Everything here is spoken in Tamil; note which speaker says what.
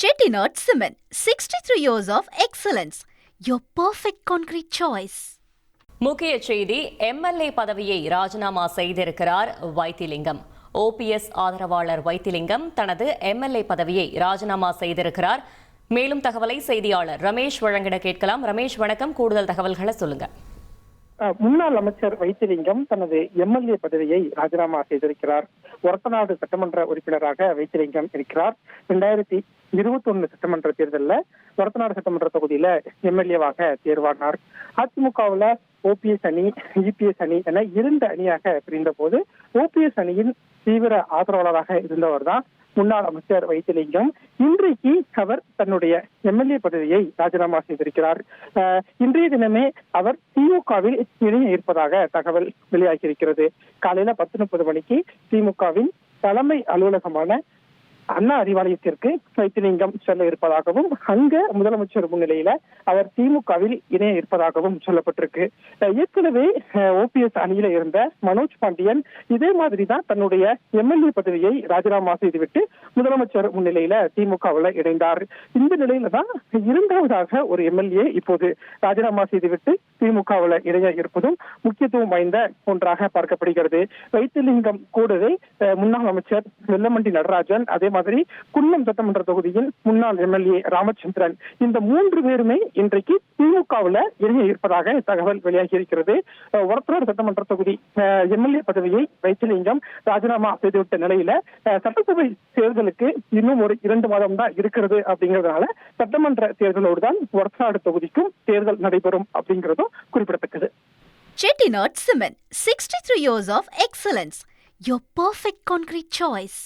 Speaker 1: Chettinad Cement, 63 years of excellence. Your perfect concrete choice.
Speaker 2: முக்கிய செய்தி, எம்எல்ஏ பதவியை ராஜினாமா செய்திருக்கிறார் வைத்திலிங்கம். ஓபிஎஸ் ஆதரவாளர் வைத்திலிங்கம் தனது எம்எல்ஏ பதவியை ராஜினாமா செய்திருக்கிறார். மேலும் தகவலை செய்தியாளர் ரமேஷ் வழங்கிட கேட்கலாம். ரமேஷ் வணக்கம், கூடுதல் தகவல்களை சொல்லுங்க.
Speaker 3: முன்னாள் அமைச்சர் வைத்திலிங்கம் தனது எம்எல்ஏ பதவியை ராஜினாமா செய்திருக்கிறார். ஒரத்தநாடு சட்டமன்ற உறுப்பினராக வைத்திலிங்கம் இருக்கிறார். 2021 சட்டமன்ற தேர்தலில் ஒரத்தநாடு சட்டமன்ற தொகுதியில எம்எல்ஏவாக தேர்வானார். அதிமுகவுல ஓபிஎஸ் அணி, இபிஎஸ் அணி என 2 அணியாக பிரிந்த போது ஓபிஎஸ் அணியின் தீவிர ஆதரவாளராக இருந்தவர் தான் முன்னாள் அமைச்சர் வைத்திலிங்கம். இன்றைக்கு அவர் தன்னுடைய எம்எல்ஏ பதவியை ராஜினாமா செய்திருக்கிறார். இன்றைய தினமே அவர் திமுகவில் இணைய இருப்பதாக தகவல் வெளியாகியிருக்கிறது. காலையில 10:30 மணிக்கு திமுகவின் தலைமை அலுவலகமான அண்ணா அறிவாலயத்திற்கு வைத்திலிங்கம் செல்ல இருப்பதாகவும், அங்க முதலமைச்சர் முன்னிலையில அவர் திமுகவில் இணைய இருப்பதாகவும் சொல்லப்பட்டிருக்கு. ஏற்கனவே ஓபிஎஸ் அணியில இருந்த மனோஜ் பாண்டியன் இதே மாதிரிதான் தன்னுடைய எம்எல்ஏ பதவியை ராஜினாமா செய்துவிட்டு முதலமைச்சர் முன்னிலையில திமுகவில் இணைந்தார். இந்த நிலையில தான் 2வதாக ஒரு எம்எல்ஏ இப்போது ராஜினாமா செய்துவிட்டு திமுகவில் இணைய இருப்பதும் முக்கியத்துவம் வாய்ந்த ஒன்றாக பார்க்கப்படுகிறது. வைத்திலிங்கம் கூடவே முன்னாள் அமைச்சர் வெல்லமண்டி நடராஜன், அதே மாதிரி குன்னம் சட்டமன்ற தொகுதியில் முன்னாள் எம்எல்ஏ ராமச்சந்திரன், இந்த 3 பேருமே இன்றைக்கு திமுகவில் இணைய இருப்பதாக தகவல் வெளியாகி இருக்கிறது. ஒரத்தநாடு சட்டமன்ற தொகுதி எம்எல்ஏ பதவியை வைத்திலிங்கம் ராஜினாமா செய்துவிட்ட நிலையில சட்டசபை தேர்தலுக்கு இன்னும் ஒரு 2 மாதம் தான் இருக்கிறது. அப்படிங்கிறதுனால சட்டமன்ற தேர்தலோடு தான் ஒரத்தநாடு தொகுதிக்கும் தேர்தல் நடைபெறும் அப்படிங்கிறதும் குறிப்பிடத்தக்கது.
Speaker 1: Chettinad Cement, 63 years of excellence. Your perfect concrete choice.